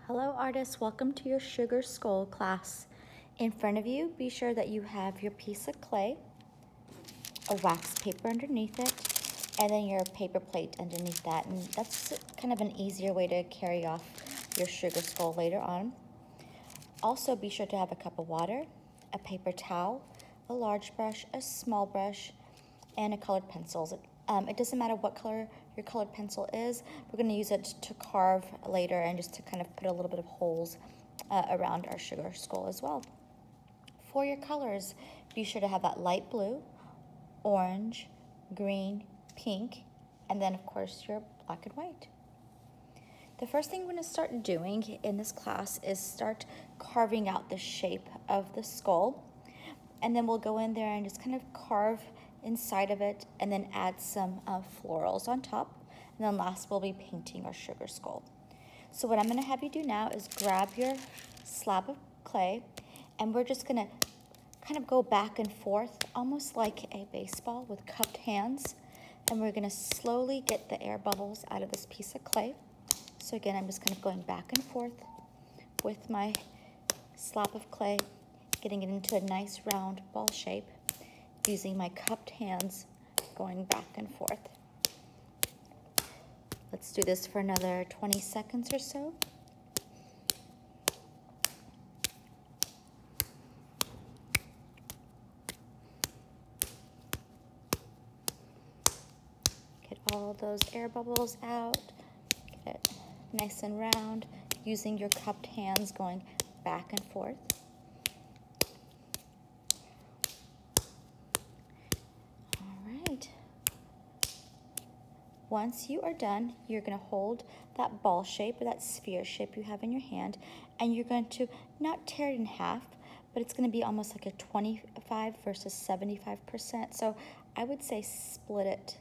Hello artists, welcome to your Sugar Skull class. In front of you, be sure that you have your piece of clay, a wax paper underneath it, and then your paper plate underneath that. And that's kind of an easier way to carry off your Sugar Skull later on. Also, be sure to have a cup of water, a paper towel, a large brush, a small brush, and a colored pencils. It doesn't matter what color your colored pencil is. We're going to use it to carve later and just to kind of put a little bit of holes around our Sugar Skull as well. For your colors, be sure to have that light blue, orange, green, pink, and then of course your black and white. The first thing we're going to start doing in this class is start carving out the shape of the skull. And then we'll go in there and just kind of carve inside of it and then add some florals on top. And then last we'll be painting our Sugar Skull. So what I'm going to have you do now is grab your slab of clay and we're just going to kind of go back and forth almost like a baseball with cupped hands. And we're going to slowly get the air bubbles out of this piece of clay. So again, I'm just kind of going back and forth with my slab of clay, getting it into a nice round ball shape, using my cupped hands, going back and forth. Let's do this for another 20 seconds or so. Get all those air bubbles out, get it nice and round, using your cupped hands, going back and forth. Once you are done, you're going to hold that ball shape or that sphere shape you have in your hand, and you're going to not tear it in half, but it's going to be almost like a 25 versus 75%. So I would say split it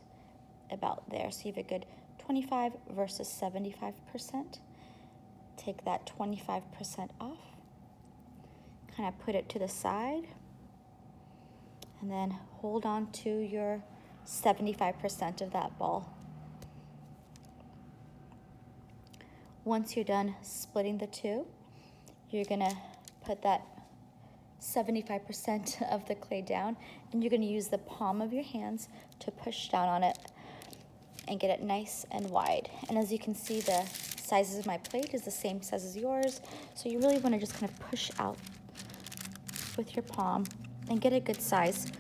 about there. So you have a good 25 versus 75%. Take that 25% off, kind of put it to the side, and then hold on to your 75% of that ball. Once you're done splitting the two, you're gonna put that 75% of the clay down, and you're gonna use the palm of your hands to push down on it and get it nice and wide. And as you can see, the sizes of my plate is the same size as yours, so you really wanna just kind of push out with your palm and get a good size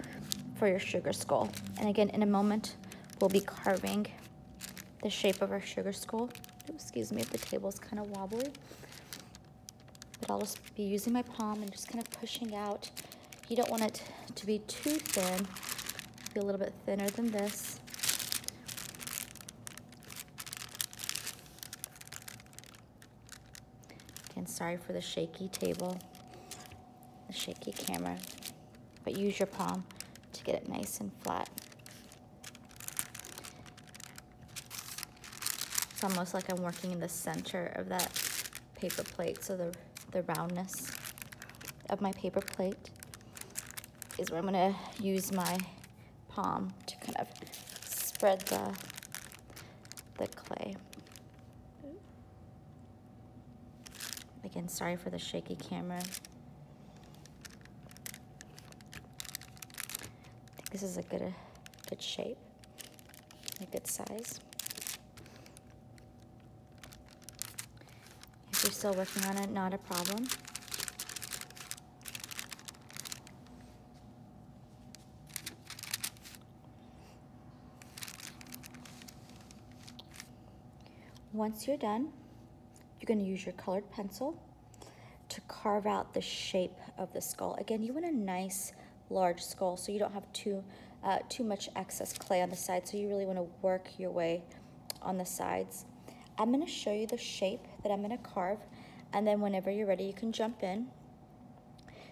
for your Sugar Skull. And again, in a moment, we'll be carving the shape of our Sugar Skull. Excuse me if the table's kind of wobbly, but I'll just be using my palm and just kind of pushing out. You don't want it to be too thin, be a little bit thinner than this. Again, sorry for the shaky table, the shaky camera, but use your palm to get it nice and flat. It's almost like I'm working in the center of that paper plate, so the roundness of my paper plate is where I'm going to use my palm to kind of spread the clay. Again, sorry for the shaky camera. I think this is a good shape, a good size. If you're still working on it, not a problem. Once you're done, you're going to use your colored pencil to carve out the shape of the skull. Again, you want a nice large skull so you don't have too much excess clay on the side, so you really want to work your way on the sides. I'm going to show you the shape that I'm going to carve, and then whenever you're ready, you can jump in.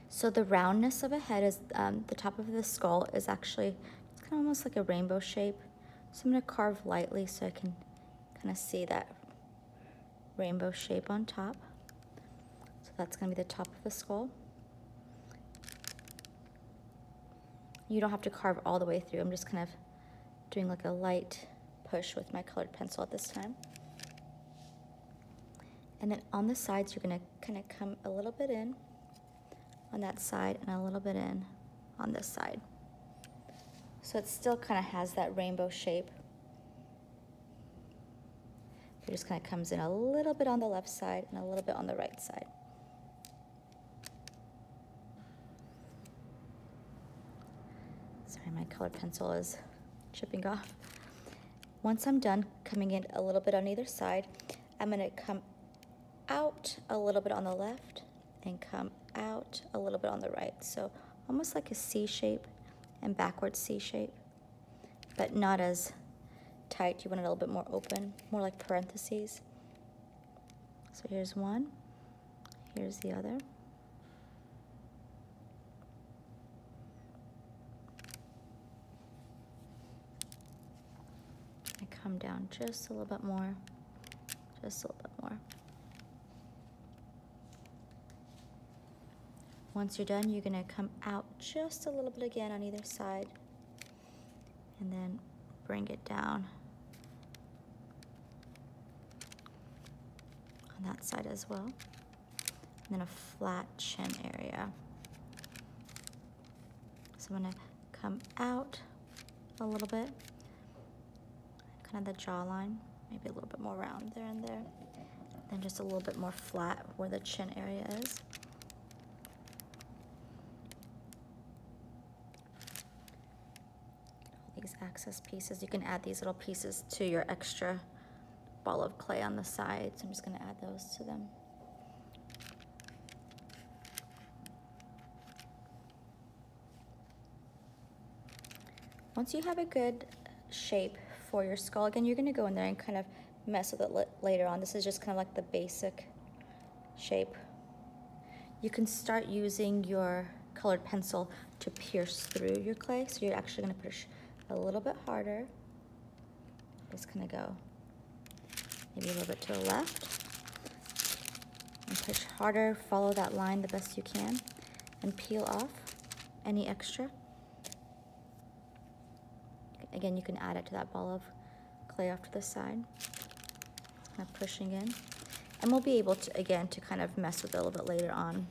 So the roundness of a head is, the top of the skull is actually kind of almost like a rainbow shape. So I'm going to carve lightly so I can kind of see that rainbow shape on top. So that's going to be the top of the skull. You don't have to carve all the way through. I'm just kind of doing like a light push with my colored pencil at this time. And then on the sides, you're gonna kind of come a little bit in on that side and a little bit in on this side. So it still kind of has that rainbow shape. It just kind of comes in a little bit on the left side and a little bit on the right side. Sorry, my colored pencil is chipping off. Once I'm done coming in a little bit on either side, I'm gonna come out a little bit on the left and come out a little bit on the right. So almost like a C shape and backwards C shape, but not as tight. You want it a little bit more open, more like parentheses. So here's one, here's the other. I come down just a little bit more, just a little bit more. Once you're done, you're gonna come out just a little bit again on either side and then bring it down on that side as well. And then a flat chin area. So I'm gonna come out a little bit, kind of the jawline, maybe a little bit more round there and there. Then just a little bit more flat where the chin area is. These access pieces, you can add these little pieces to your extra ball of clay on the sides. I'm just going to add those to them. Once you have a good shape for your skull, again, you're going to go in there and kind of mess with it later on. This is just kind of like the basic shape. You can start using your colored pencil to pierce through your clay. So you're actually going to push a little bit harder. Just gonna go maybe a little bit to the left and push harder. Follow that line the best you can and peel off any extra. Again, you can add it to that ball of clay off to the side. Kind of pushing in, and we'll be able to again to kind of mess with it a little bit later on.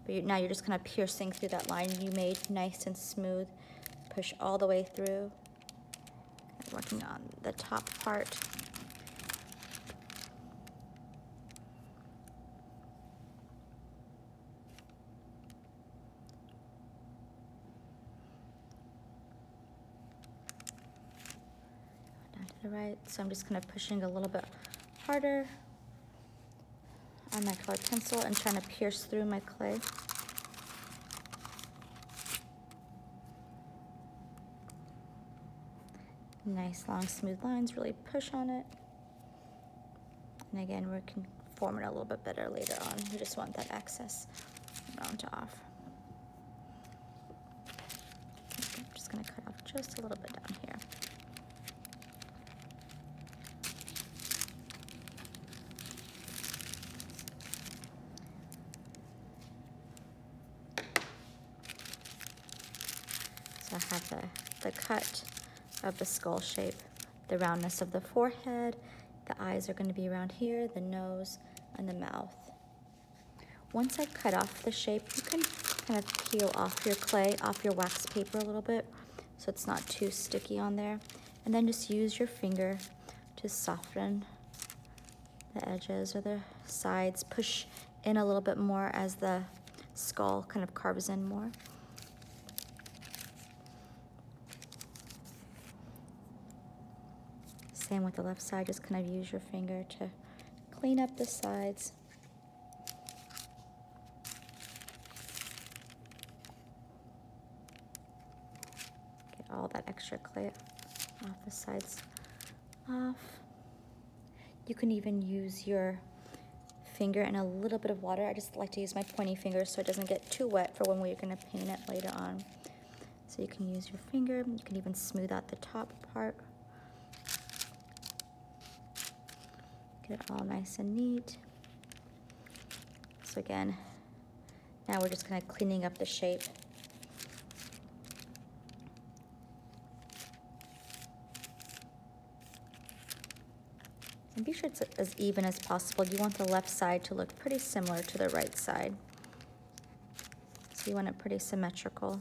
But now you're just kind of piercing through that line you made nice and smooth. Push all the way through, working on the top part. Down to the right, so I'm just kind of pushing a little bit harder on my colored pencil and trying to pierce through my clay. Nice long smooth lines, really push on it. And again, we can form it a little bit better later on. We just want that excess round off. Okay, I'm just gonna cut off just a little bit down here. So I have the cut of the skull shape, the roundness of the forehead, the eyes are going to be around here, the nose, and the mouth. Once I cut off the shape, you can kind of peel off your clay, off your wax paper a little bit, so it's not too sticky on there. And then just use your finger to soften the edges or the sides. Push in a little bit more as the skull kind of carves in more. Same with the left side, just kind of use your finger to clean up the sides. Get all that extra clay off the sides off. You can even use your finger and a little bit of water. I just like to use my pointy finger so it doesn't get too wet for when we're going to paint it later on. So you can use your finger. You can even smooth out the top part. Get it all nice and neat. So again, now we're just kind of cleaning up the shape. And be sure it's as even as possible. You want the left side to look pretty similar to the right side. So you want it pretty symmetrical.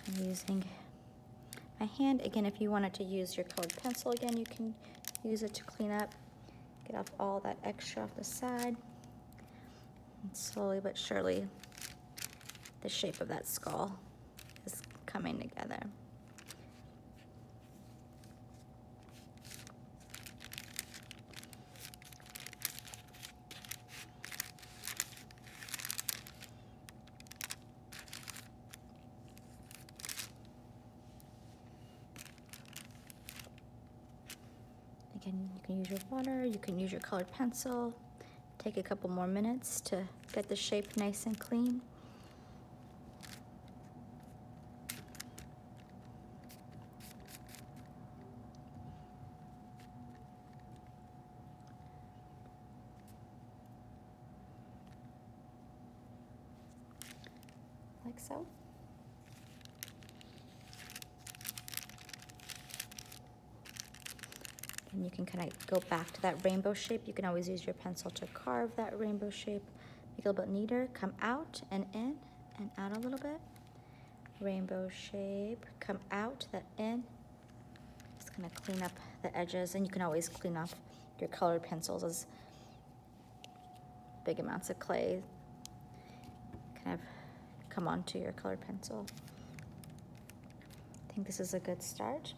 I'm using my hand. Again, if you wanted to use your colored pencil again, you can use it to clean up, get off all that extra off the side. And slowly but surely, the shape of that skull is coming together. Again, you can use your water, you can use your colored pencil. Take a couple more minutes to get the shape nice and clean. Like so. And you can kind of go back to that rainbow shape. You can always use your pencil to carve that rainbow shape. Make it a little bit neater. Come out and in and out a little bit. Rainbow shape. Come out, that in. Just kind of clean up the edges. And you can always clean off your colored pencils as big amounts of clay kind of come onto your colored pencil. I think this is a good start.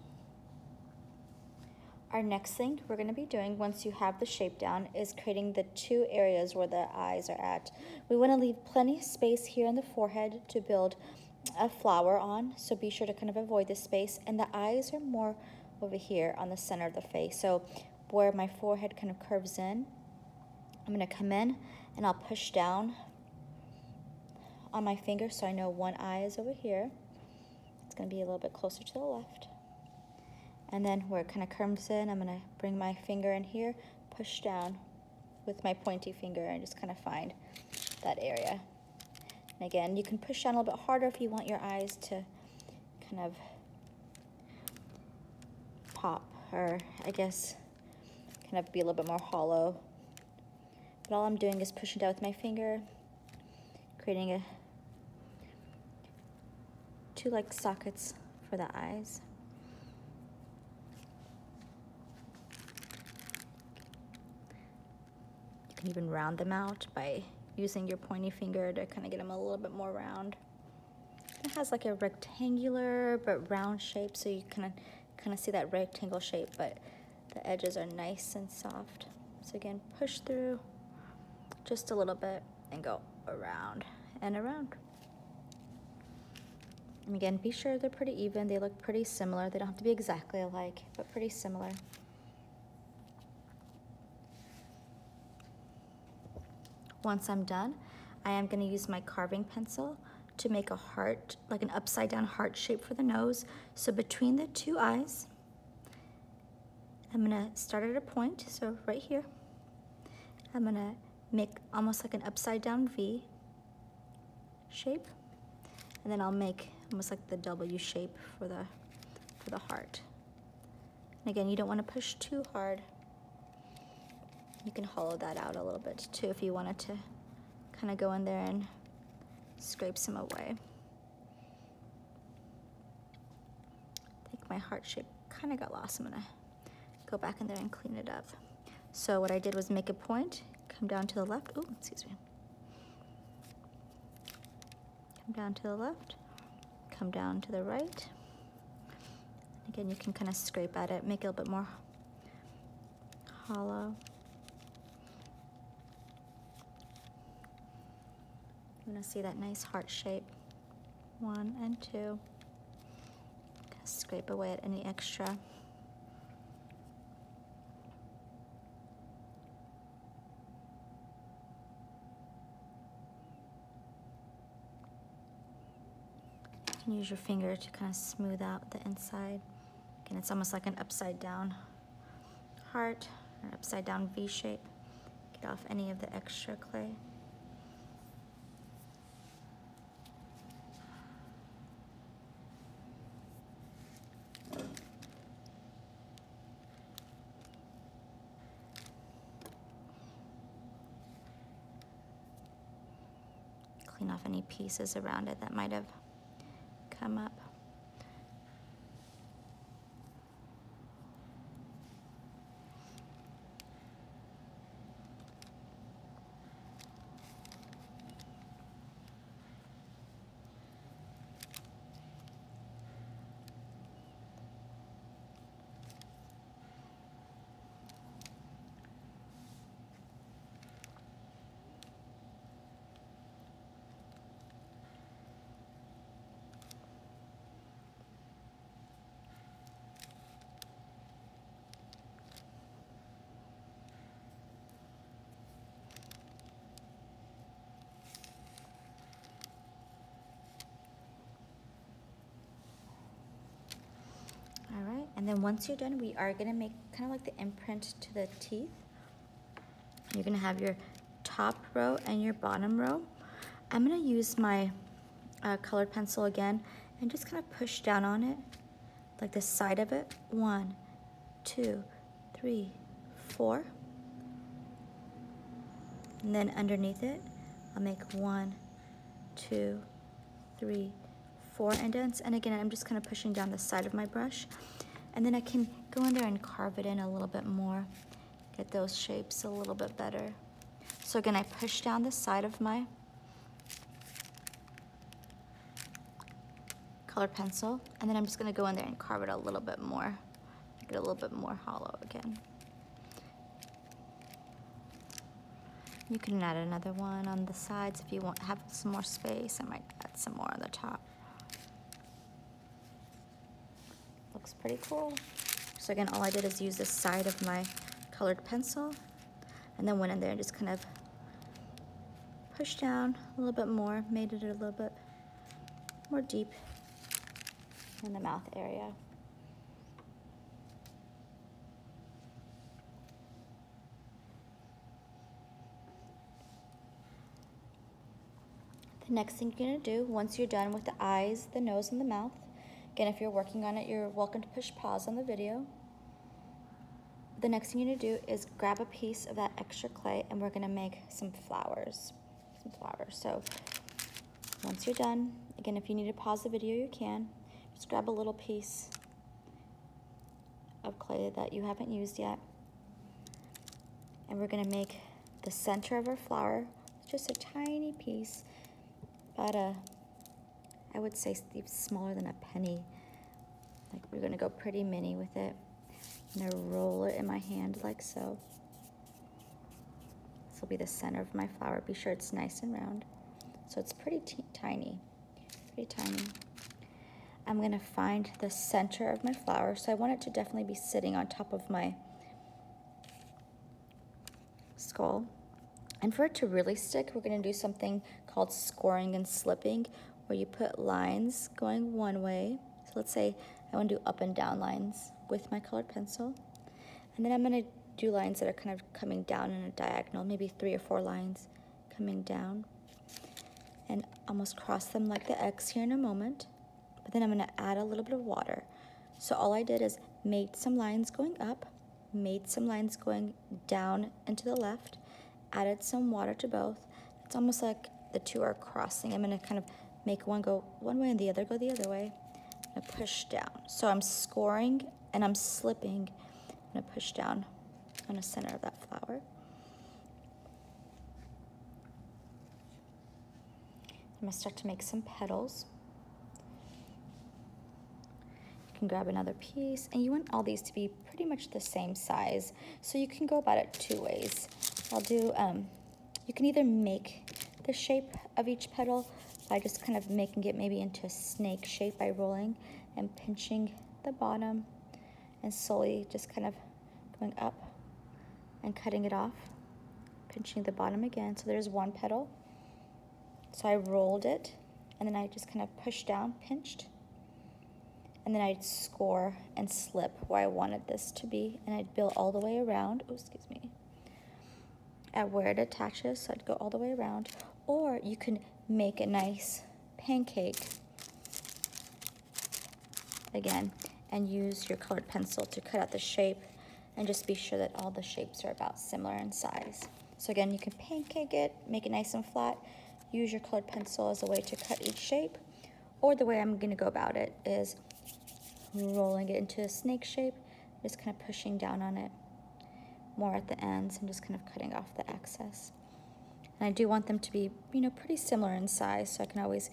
Our next thing we're going to be doing once you have the shape down is creating the two areas where the eyes are at. We want to leave plenty of space here in the forehead to build a flower on, so be sure to kind of avoid this space. And the eyes are more over here on the center of the face. So where my forehead kind of curves in, I'm going to come in and I'll push down on my finger so I know one eye is over here. It's going to be a little bit closer to the left. And then where it kind of curves in, I'm going to bring my finger in here, push down with my pointy finger and just kind of find that area. And again, you can push down a little bit harder if you want your eyes to kind of pop, or I guess kind of be a little bit more hollow. But all I'm doing is pushing down with my finger, creating two like sockets for the eyes. You can even round them out by using your pointy finger to kind of get them a little bit more round. It has like a rectangular but round shape, so you kind of see that rectangle shape, but the edges are nice and soft. So again, push through just a little bit and go around and around. And again, be sure they're pretty even. They look pretty similar. They don't have to be exactly alike, but pretty similar. Once I'm done, I am going to use my carving pencil to make a heart, like an upside down heart shape for the nose. So between the two eyes, I'm going to start at a point, so right here. I'm going to make almost like an upside down V shape, and then I'll make almost like the W shape for the heart. And again, you don't want to push too hard. You can hollow that out a little bit too if you wanted to kind of go in there and scrape some away. I think my heart shape kind of got lost. I'm gonna go back in there and clean it up. So what I did was make a point, come down to the left. Oh, excuse me. Come down to the left, come down to the right. Again, you can kind of scrape at it, make it a little bit more hollow. You want to see that nice heart shape. 1 and 2. Scrape away at any extra. can use your finger to kind of smooth out the inside. Again, it's almost like an upside down heart, or upside down V shape. Get off any of the extra clay. Clean off any pieces around it that might have come up. And then once you're done, we are gonna make kind of like the imprint to the teeth. You're gonna have your top row and your bottom row. I'm gonna use my colored pencil again and just kind of push down on it, like the side of it. 1, 2, 3, 4. And then underneath it, I'll make 1, 2, 3, 4 indents. And again, I'm just kind of pushing down the side of my brush. And then I can go in there and carve it in a little bit more, get those shapes a little bit better. So again, I push down the side of my colored pencil, and then I'm just gonna go in there and carve it a little bit more, make it a little bit more hollow again. You can add another one on the sides if you want have some more space. I might add some more on the top. Looks pretty cool. So again, all I did is use the side of my colored pencil and then went in there and just kind of pushed down a little bit more, made it a little bit more deep in the mouth area. The next thing you're gonna do, once you're done with the eyes, the nose, and the mouth, again, if you're working on it, you're welcome to push pause on the video. The next thing you're gonna do is grab a piece of that extra clay and we're gonna make some flowers. So once you're done, again, if you need to pause the video, you can. Just grab a little piece of clay that you haven't used yet. And we're gonna make the center of our flower, just a tiny piece, about I would say smaller than a penny. Like we're gonna go pretty mini with it. I'm gonna roll it in my hand like so. This will be the center of my flower. Be sure it's nice and round. So it's pretty tiny, pretty tiny. I'm gonna find the center of my flower. So I want it to definitely be sitting on top of my skull. And for it to really stick, we're gonna do something called scoring and slipping, where you put lines going one way. So let's say I want to do up and down lines with my colored pencil. And then I'm going to do lines that are kind of coming down in a diagonal, maybe 3 or 4 lines coming down. And almost cross them like the X here in a moment. But then I'm going to add a little bit of water. So all I did is made some lines going up, made some lines going down and to the left, added some water to both. It's almost like the two are crossing. I'm going to kind of make one go one way and the other go the other way. I'm gonna push down. So I'm scoring and I'm slipping. I'm gonna push down on the center of that flower. I'm gonna start to make some petals. You can grab another piece, and you want all these to be pretty much the same size. So you can go about it 2 ways. I'll do, you can either make the shape of each petal by just kind of making it maybe into a snake shape by rolling and pinching the bottom and slowly just kind of going up and cutting it off, pinching the bottom again. So there's one petal. So I rolled it and then I just kind of push down, pinched, and then I'd score and slip where I wanted this to be, and I'd build all the way around, oh, excuse me, at where it attaches, so I'd go all the way around. Or you can make a nice pancake, again, and use your colored pencil to cut out the shape, and just be sure that all the shapes are about similar in size. So again, you can pancake it, make it nice and flat, use your colored pencil as a way to cut each shape, or the way I'm gonna go about it is rolling it into a snake shape, just kind of pushing down on it more at the ends and just kind of cutting off the excess. And I do want them to be, you know, pretty similar in size, so I can always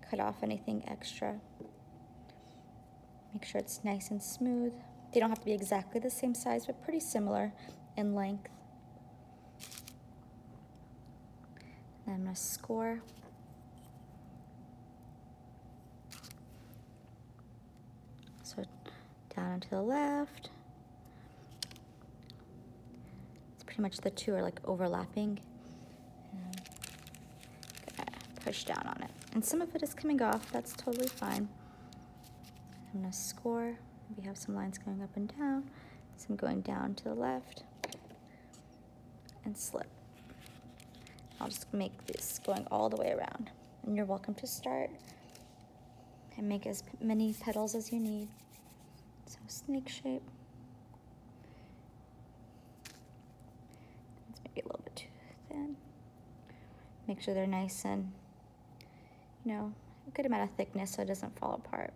cut off anything extra. Make sure it's nice and smooth. They don't have to be exactly the same size, but pretty similar in length. And I'm gonna score. So down and to the left. It's pretty much the two are like overlapping. And gonna push down on it. And some of it is coming off, that's totally fine. I'm gonna score. We have some lines going up and down, some going down to the left, and slip. I'll just make this going all the way around. And you're welcome to start and make as many petals as you need. So snake shape. It's maybe a little bit too thin. Make sure they're nice and, you know, a good amount of thickness so it doesn't fall apart.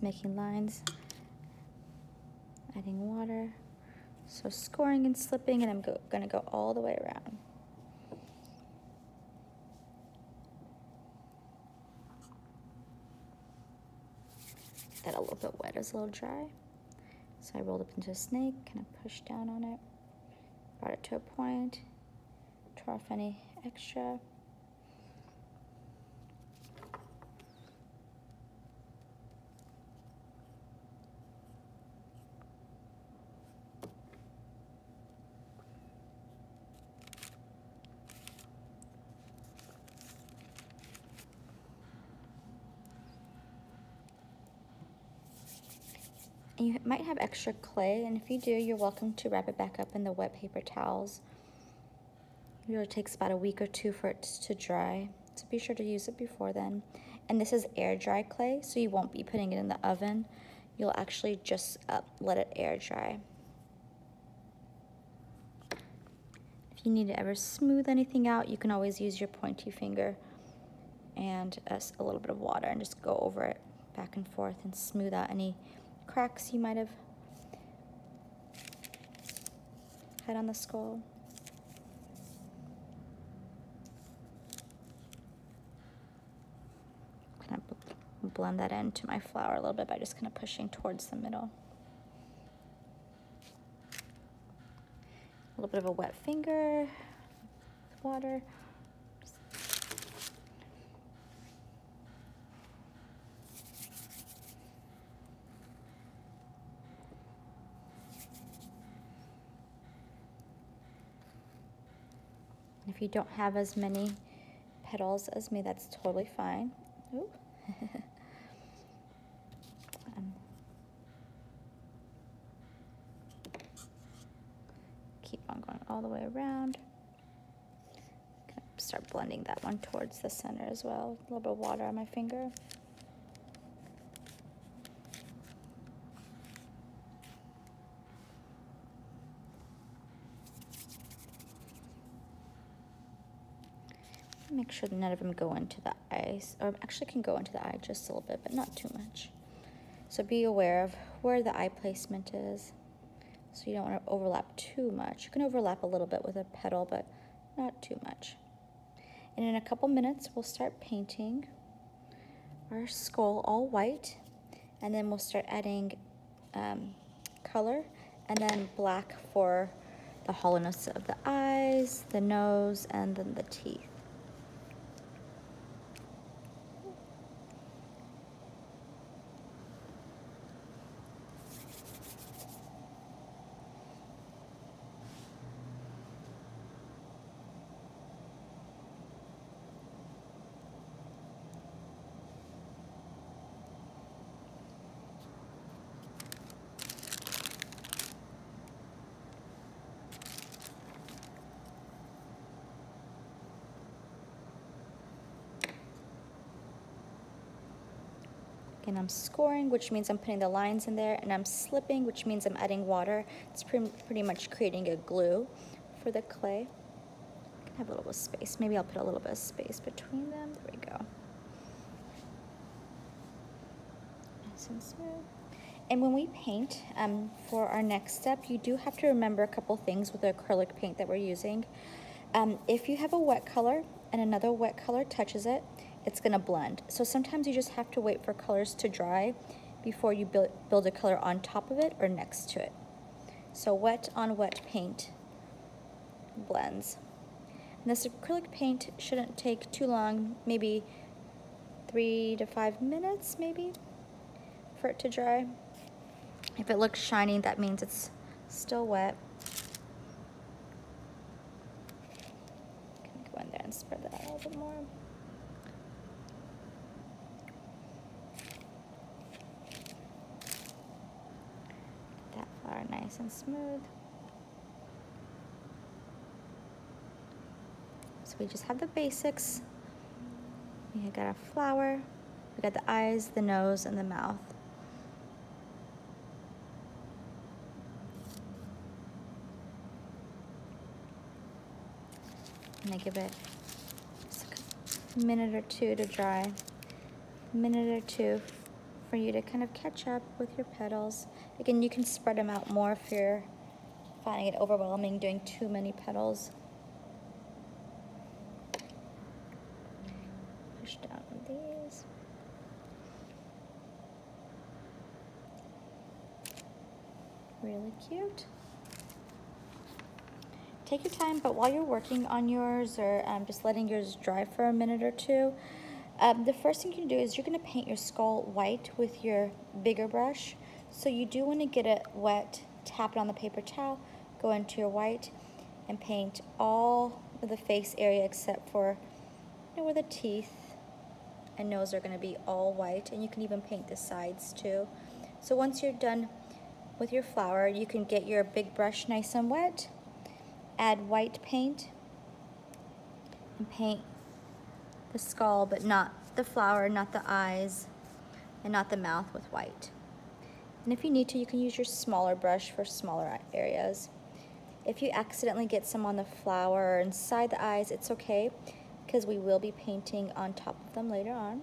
Making lines, adding water. So scoring and slipping, and I'm gonna go all the way around. That a little bit wet, it's a little dry. So I rolled up into a snake, kind of pushed down on it, brought it to a point, tore off any extra. And you might have extra clay, and if you do, you're welcome to wrap it back up in the wet paper towels. It usually takes about a week or two for it to dry, so be sure to use it before then. And this is air dry clay, so you won't be putting it in the oven. You'll actually just let it air dry. If you need to ever smooth anything out, you can always use your pointy finger and a little bit of water and just go over it back and forth and smooth out any cracks you might have had on the skull. Kind of blend that into my flower a little bit by just kind of pushing towards the middle. A little bit of a wet finger with water. If you don't have as many petals as me, that's totally fine. Ooh. Keep on going all the way around. Start blending that one towards the center as well. A little bit of water on my finger. Make sure none of them go into the eyes, or actually can go into the eye just a little bit, but not too much. So be aware of where the eye placement is. So you don't want to overlap too much. You can overlap a little bit with a petal, but not too much. And in a couple minutes, we'll start painting our skull all white, and then we'll start adding color, and then black for the hollowness of the eyes, the nose, and then the teeth. Again, I'm scoring, which means I'm putting the lines in there, and I'm slipping, which means I'm adding water. It's pretty much creating a glue for the clay. I can have a little bit of space. Maybe I'll put a little bit of space between them. There we go. Nice and smooth. And when we paint, for our next step, you do have to remember a couple things with the acrylic paint that we're using. If you have a wet color and another wet color touches it, it's gonna blend. So sometimes you just have to wait for colors to dry before you build a color on top of it or next to it. So wet on wet paint blends. And this acrylic paint shouldn't take too long, maybe 3 to 5 minutes maybe for it to dry. If it looks shiny, that means it's still wet. Go in there and spread that out a little bit more. Get that flower nice and smooth. So we just have the basics. We got a flower, we got the eyes, the nose, and the mouth. I'm gonna give it just a minute or two to dry. A minute or two for you to kind of catch up with your petals. Again, you can spread them out more if you're finding it overwhelming doing too many petals. Push down on these. Really cute. Take your time, but while you're working on yours or just letting yours dry for a minute or two, the first thing you can do is you're going to paint your skull white with your bigger brush. So you do want to get it wet, tap it on the paper towel, go into your white, and paint all of the face area except for where the teeth and nose are going to be all white, and you can even paint the sides too. So once you're done with your flower, you can get your big brush nice and wet, add white paint, and paint the skull, but not the flower, not the eyes, and not the mouth with white. And if you need to, you can use your smaller brush for smaller areas. If you accidentally get some on the flower or inside the eyes, it's okay, because we will be painting on top of them later on.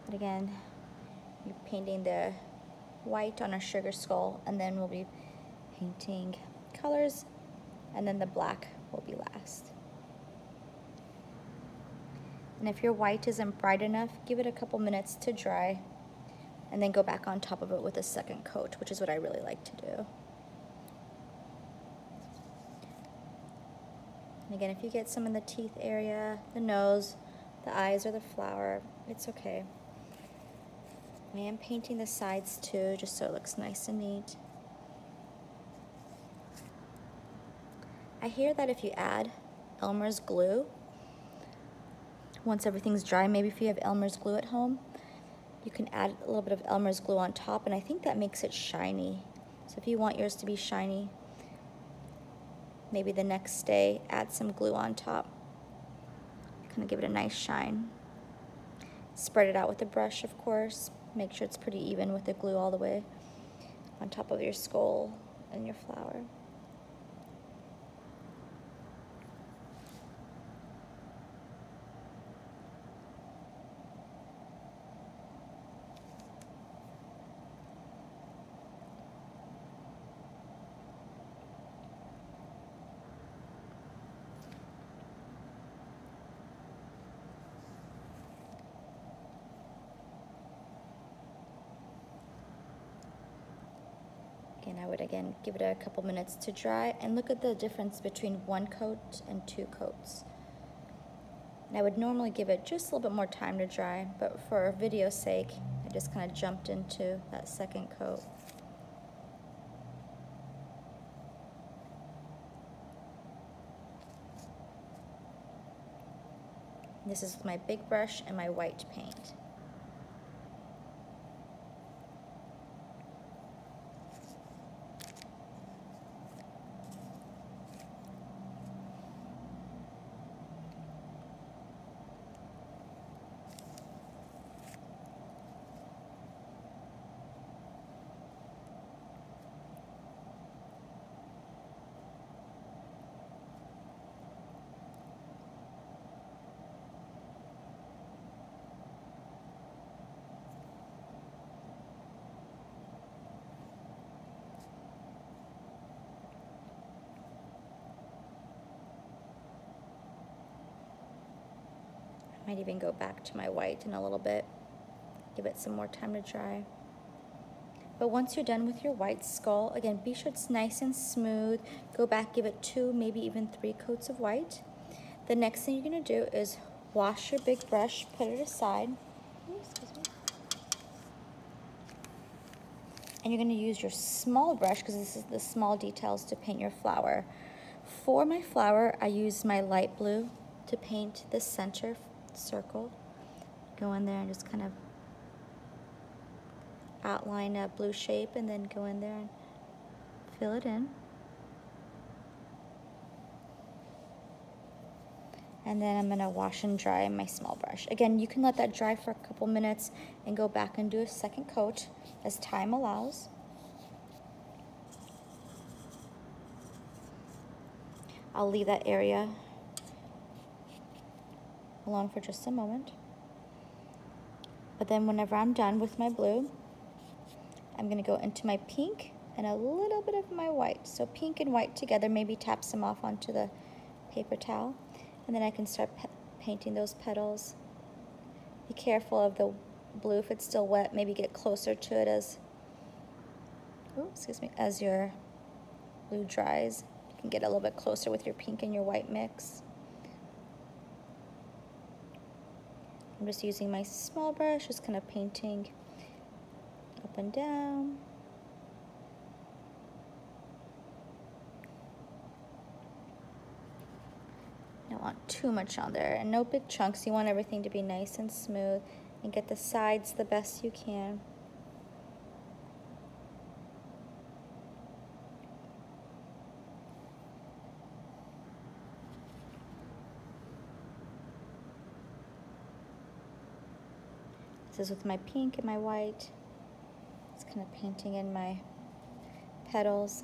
But again, you're painting the white on our sugar skull, and then we'll be painting colors, and then the black will be last. And if your white isn't bright enough, give it a couple minutes to dry, and then go back on top of it with a second coat, which is what I really like to do. And again, if you get some in the teeth area, the nose, the eyes, or the flower, it's okay. I am painting the sides too, just so it looks nice and neat. I hear that if you add Elmer's glue, once everything's dry, maybe if you have Elmer's glue at home, you can add a little bit of Elmer's glue on top, and I think that makes it shiny. So if you want yours to be shiny, maybe the next day add some glue on top. Kind of give it a nice shine. Spread it out with a brush, of course. Make sure it's pretty even with the glue all the way on top of your skull and your flower. And I would again give it a couple minutes to dry, and look at the difference between one coat and two coats. And I would normally give it just a little bit more time to dry, but for video's sake, I just kind of jumped into that second coat. And this is my big brush and my white paint. Might even go back to my white in a little bit. Give it some more time to dry. But once you're done with your white skull, again, be sure it's nice and smooth. Go back, give it 2, maybe even 3 coats of white. The next thing you're gonna do is wash your big brush, put it aside. Excuse me. And you're gonna use your small brush, because this is the small details, to paint your flower. For my flower, I use my light blue to paint the center circle. Go in there and just kind of outline a blue shape, and then go in there and fill it in. And then I'm gonna wash and dry my small brush. Again, you can let that dry for a couple minutes and go back and do a second coat as time allows. I'll leave that area alone for just a moment. But then whenever I'm done with my blue, I'm gonna go into my pink and a little bit of my white. So pink and white together, maybe tap some off onto the paper towel. And then I can start painting those petals. Be careful of the blue if it's still wet. Maybe get closer to it as, as your blue dries. You can get a little bit closer with your pink and your white mix. I'm just using my small brush, just kind of painting up and down. Don't want too much on there, and no big chunks. You want everything to be nice and smooth, and get the sides the best you can. This is with my pink and my white. It's kind of painting in my petals.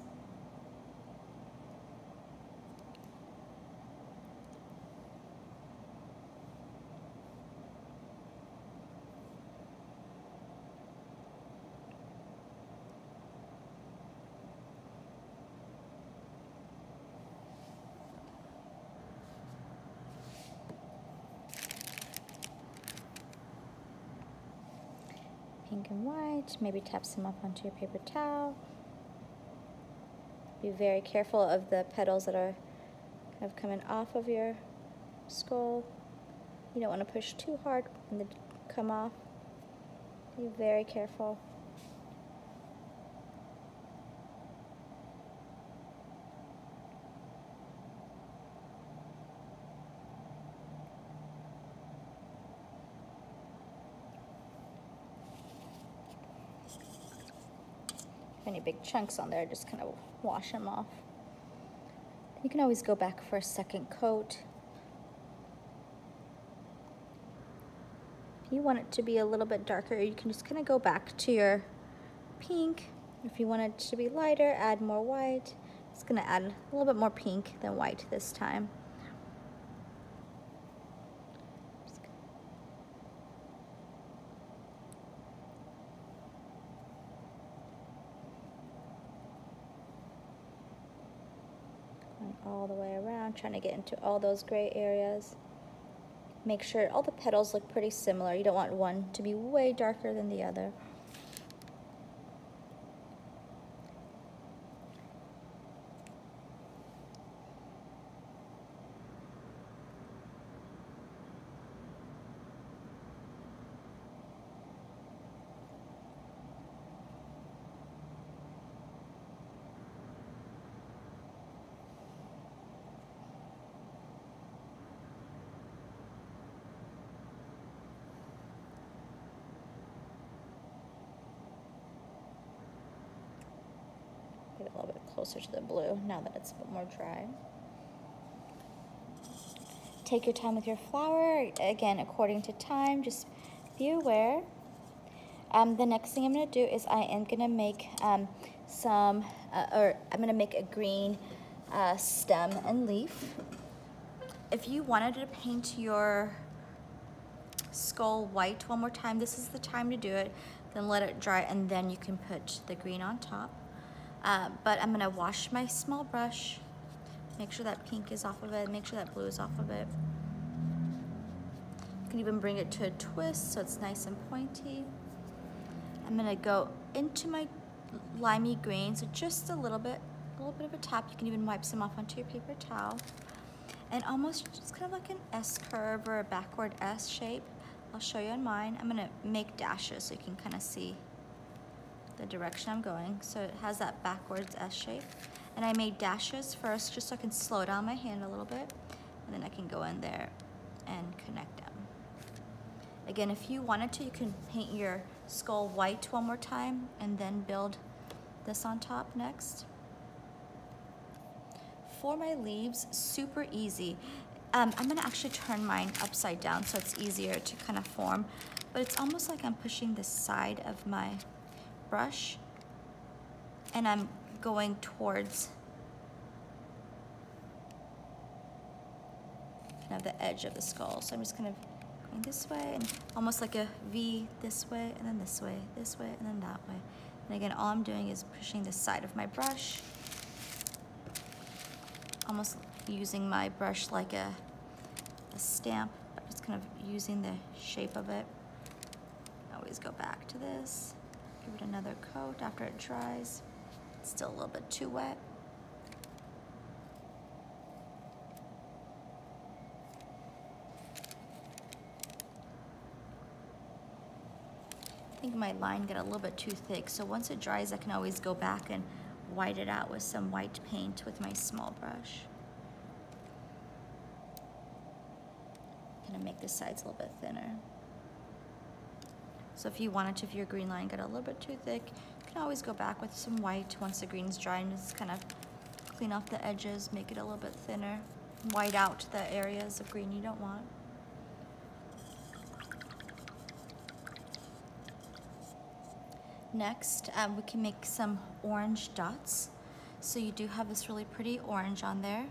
Pink and white, maybe tap some up onto your paper towel. Be very careful of the petals that are kind of coming off of your skull. You don't want to push too hard when they come off. Be very careful. Any big chunks on there, just kind of wash them off. You can always go back for a second coat. If you want it to be a little bit darker, you can just kind of go back to your pink. If you want it to be lighter, add more white. It's going to add a little bit more pink than white this time. All the way around, trying to get into all those gray areas. Make sure all the petals look pretty similar. You don't want one to be way darker than the other. Get a little bit closer to the blue now that it's a bit more dry. Take your time with your flower, again, according to time, just be aware. The next thing I'm gonna do is I am gonna make I'm gonna make a green stem and leaf. If you wanted to paint your skull white one more time, this is the time to do it. Then let it dry, and then you can put the green on top. But I'm gonna wash my small brush, make sure that pink is off of it, make sure that blue is off of it. You can even bring it to a twist so it's nice and pointy. I'm gonna go into my limey green, so just a little bit of a tap. You can even wipe some off onto your paper towel. And almost just kind of like an S curve or a backward S shape. I'll show you on mine. I'm gonna make dashes so you can kind of see the direction I'm going. So it has that backwards S shape. And I made dashes first just so I can slow down my hand a little bit. And then I can go in there and connect them. Again, if you wanted to, you can paint your skull white one more time and then build this on top next. For my leaves, super easy. I'm gonna actually turn mine upside down so it's easier to kind of form, but it's almost like I'm pushing the side of my brush and I'm going towards kind of the edge of the skull. So I'm just kind of going this way and almost like a V this way and then this way, and then that way. And again, all I'm doing is pushing the side of my brush, almost using my brush like a stamp, but just kind of using the shape of it. Always go back to this, give it another coat after it dries. It's still a little bit too wet. I think my line got a little bit too thick, so once it dries, I can always go back and white it out with some white paint with my small brush. Gonna make the sides a little bit thinner. So if you wanted to, if your green line got a little bit too thick, you can always go back with some white once the green's dry and just kind of clean off the edges, make it a little bit thinner, white out the areas of green you don't want. Next, we can make some orange dots. So you do have this really pretty orange on there.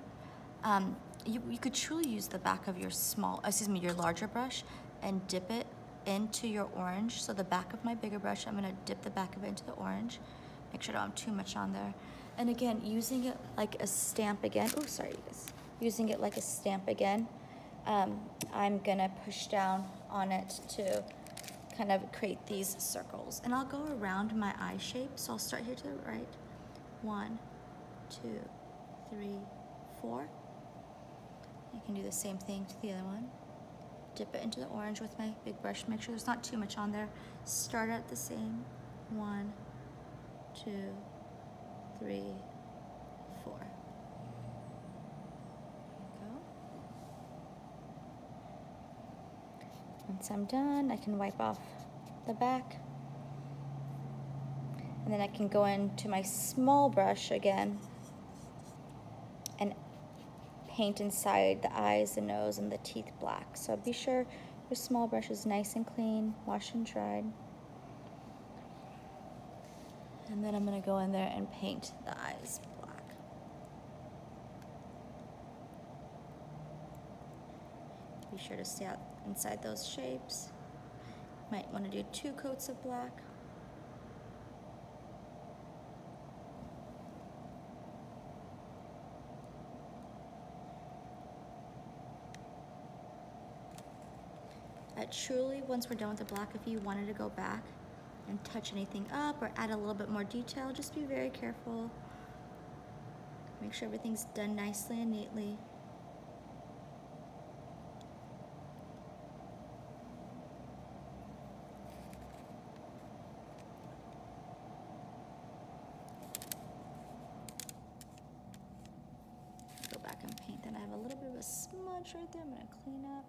You could truly use the back of your your larger brush and dip it into your orange. So the back of my bigger brush, I'm gonna dip the back of it into the orange. Make sure I don't have too much on there. And again, using it like a stamp again. Oh, sorry, guys. Using it like a stamp again. I'm gonna push down on it to kind of create these circles. And I'll go around my eye shape. So I'll start here to the right. 1, 2, 3, 4. I can do the same thing to the other one. Dip it into the orange with my big brush. Make sure there's not too much on there. Start at the same. 1, 2, 3, 4. Once I'm done, I can wipe off the back. And then I can go into my small brush again and paint inside the eyes, the nose, and the teeth black. So be sure your small brush is nice and clean, washed and dried. And then I'm gonna go in there and paint the eyes black. Be sure to stay out inside those shapes. Might want to do 2 coats of black. Truly, once we're done with the black, if you wanted to go back and touch anything up or add a little bit more detail, just be very careful. Make sure everything's done nicely and neatly. Go back and paint. Then I have a little bit of a smudge right there. I'm gonna clean up.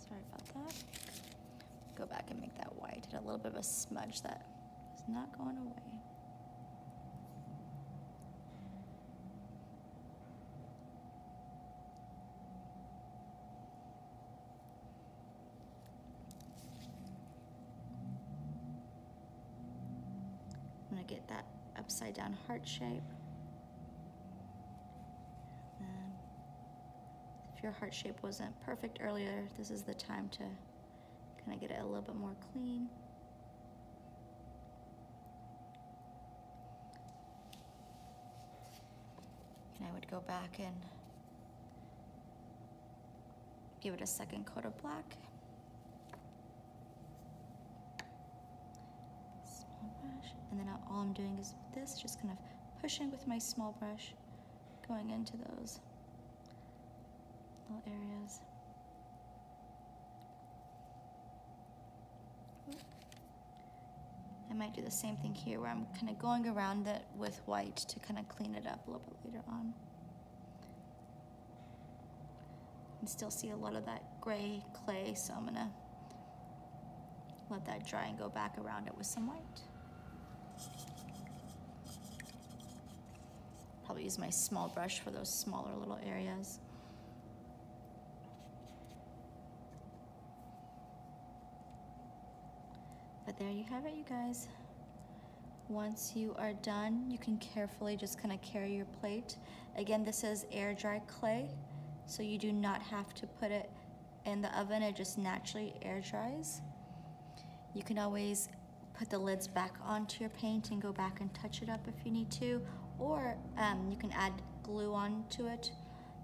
Sorry about that. Go back and make that white. Had a little bit of a smudge that is not going away. I'm gonna get that upside down heart shape. And if your heart shape wasn't perfect earlier, this is the time to kind of get it a little bit more clean. And I would go back and Give it a second coat of black. Small brush, and then all I'm doing is this, just kind of pushing with my small brush, going into those little areas. I might do the same thing here where I'm kind of going around it with white to kind of clean it up a little bit later on. You can still see a lot of that gray clay, so I'm gonna let that dry and go back around it with some white. Probably use my small brush for those smaller little areas. But there you have it, you guys. Once you are done, you can carefully just kind of carry your plate. Again, this is air dry clay, so you do not have to put it in the oven. It just naturally air dries. You can always put the lids back onto your paint and go back and touch it up if you need to, or you can add glue onto it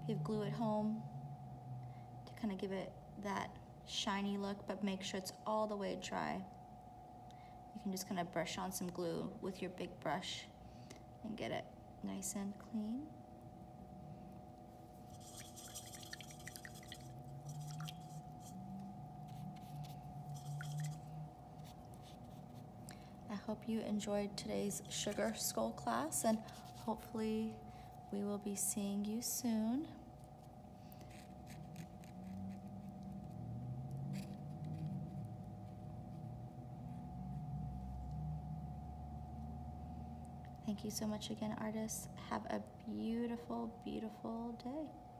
if you have glue at home to kind of give it that shiny look, but make sure it's all the way dry. You can just kind of brush on some glue with your big brush and get it nice and clean. I hope you enjoyed today's sugar skull class, and hopefully we will be seeing you soon. Thank you so much again, artists. Have a beautiful, beautiful day.